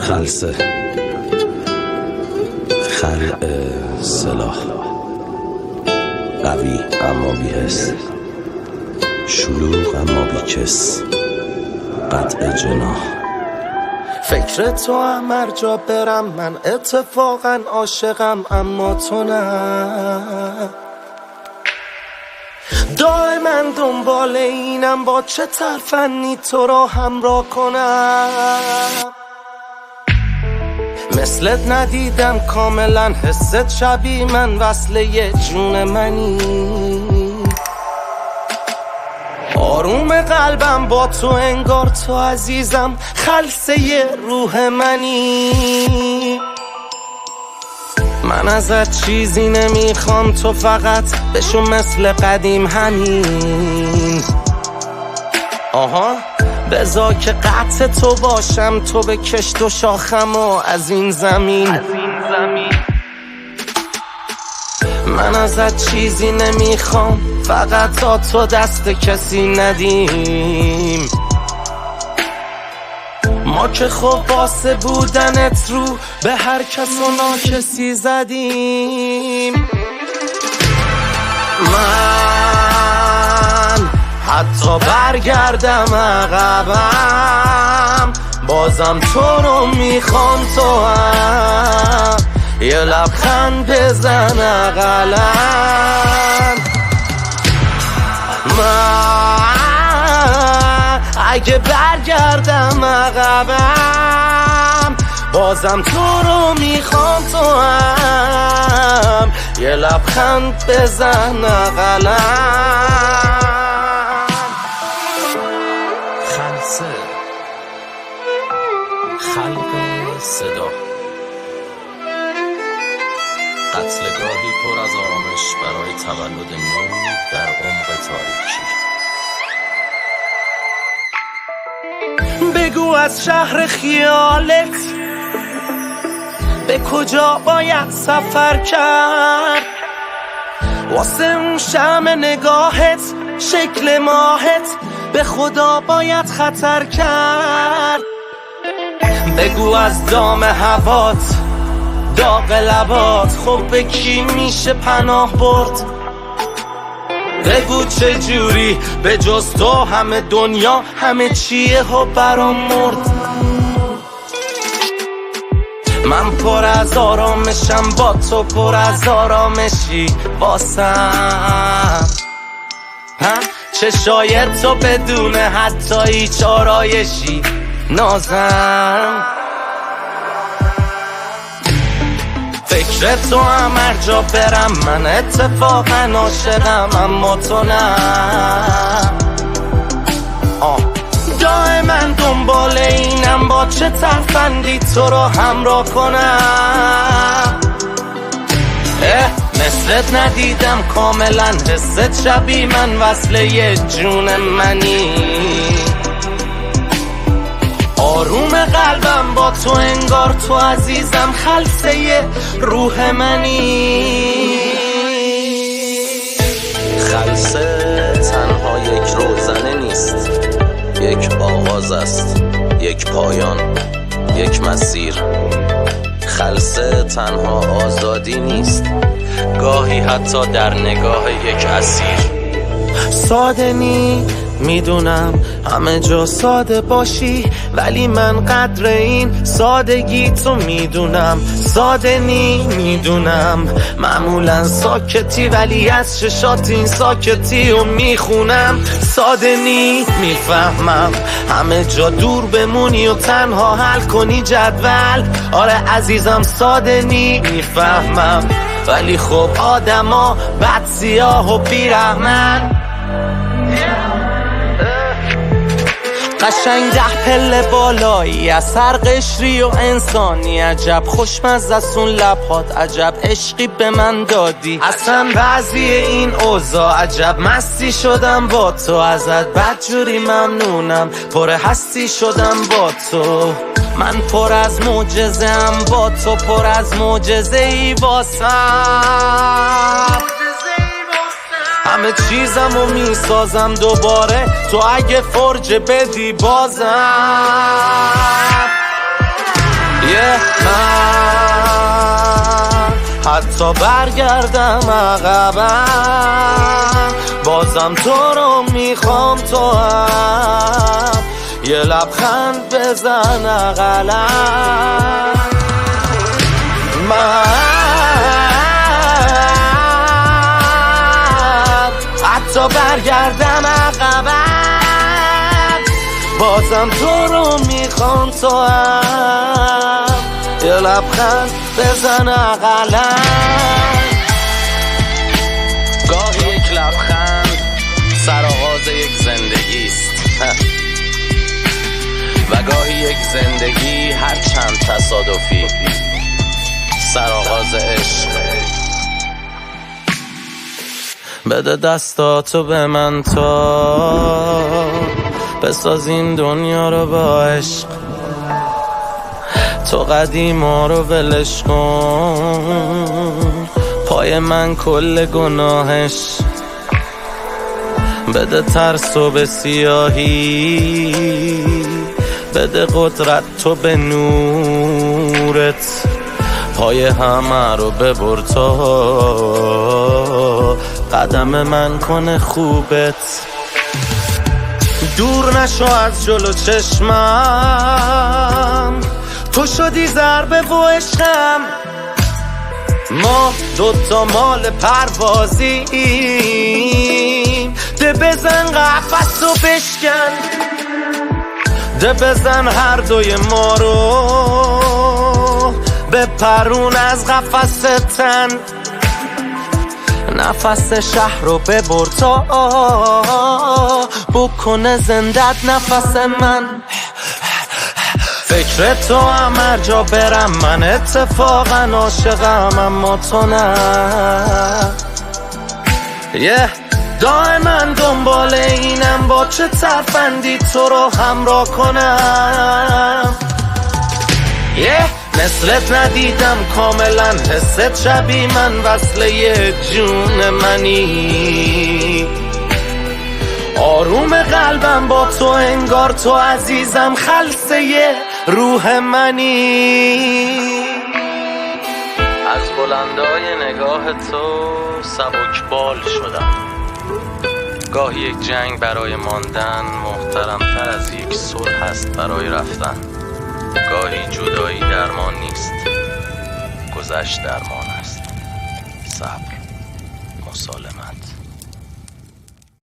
خلسه خلع سلاح، قوی اما بی‌حس، شلوغ اما بی‌کس، قطع جناح. فکر تو هر جا برم من اتفاقا عاشقم اما تو نه. دائما دنبال اینم با چه ترفندی تو را همراه کنم. مثلت ندیدم کاملا، حست شبیه من، وصله جون منی. آروم قلبم با تو انگار تو عزیزم، خلسه روح منی. من ازت چیزی نمیخوام، تو فقط بشو مثل قدیم همین. آها بذار که قطع تو باشم، تو به کشت و شاخم و از این زمین. من ازت چیزی نمیخوام، فقط تا تو دست کسی ندیم. ما که خب واسه بودنت رو به هر کس و ناکسی زدیم. من حتی برگردم عقبم، بازم تو رو میخوام، تو هم یه لبخند بزن اقلن. من اگه برگردم عقبم، بازم تو رو میخوام، تو هم یه لبخند بزن اقلن. خلسه خلق صدا، قتلگاهی پر از آرامش برای تولد نور در عمق تاریکی. بگو از شهر خیالت به کجا باید سفر کرد، واسه اون شمع نگاهت، شکل ماهت، به خدا باید خطر کرد. بگو از دام هوات، داغ لبات، خب به کی میشه پناه برد. بگو چه جوری به جز تو همه دنیا همه چیه و برام مرد. من پر از آرامشم، با تو پر از آرامشی واسم. چشای تو بدون حتی هیچ آرایشی نازم. فکر تو هر جا برم من اتفاقا عاشقم اما تو نه. دائما دنبال اینم با چه ترفندی تو رو همراه کنم. مثلت ندیدم کاملا، حست شبیه من، وصله جون منی. آروم قلبم با تو انگار تو عزیزم، خلسه روح منی. خلسه تنها یک روزنه نیست، یک آغاز است، یک پایان، یک مسیر. خلسه تنها آزادی نیست، گاهی حتی در نگاه یک اسیر. ساده نی میدونم همه جا ساده باشی، ولی من قدر این سادگی تو میدونم. ساده نی میدونم معمولا ساکتی، ولی از چشات این ساکتی رو میخونم. ساده نی میفهمم همه جا دور بمونی و تنها حل کنی جدول. آره عزیزم ساده نی میفهمم، ولی خب آدما بد سیاه و بیرحمن. قشنگ 10 پله بالایی از هر قشری و انسانی، عجب خوشمزه سون لبات، عجب عشقی به من دادی. اصلا بعضی این اوضاع عجب مستی شدم با تو، ازت بدجوری ممنونم، پر هستی شدم با تو. من پر از معجزه‌ام با تو، پر از معجزه‌ای واسم. همه چیزمو میسازم دوباره، تو اگه فرجه بدی بازم. من حتی برگردم عقبم بازم تو رو میخوام، تو هم یه لبخند بزن اقلم. من حتی برگردم عقبم بازم تو رو میخوام، تو هم یه لبخند بزن اقلم. گاهی یک لبخند سرآغاز یک زندگی است و گاهی یک زندگی هر چند تصادفی سرآغاز عشق. بده دستاتو به من تا بسازیم دنیا رو با عشق. تو قدیما رو ولش کن، پای من کل گناهش. بده ترسو به سیاهی، بده قدرت تو به نورت. پای همه رو ببر تا قدم من کنه خوبت. دور نشو از جلو چشمم، تو شدی ضربه و عشقم. ما دوتا مال پروازیم، ده بزن قفس و بشکن، ده بزن هر دوی ما رو بپرون از قفس تن. نفس شهر رو ببر تا بکنه زندت نفس من. فکر تو هم هر جا برم من اتفاقا عاشقم، اما تو نه. دائما دنبال اینم با چه ترفندی تو رو همراه کنم. مثلت ندیدم کاملا، حست شبی من وصله جون منی. آروم قلبم با تو انگار تو عزیزم، خلسه روح منی. از بلندای نگاه تو سبکبال شدم. گاهی یک جنگ برای ماندن محترمتر از یک صلح است برای رفتن. گاهی جدایی درمان نیست، گذشت درمان است. صبر، مسالمت.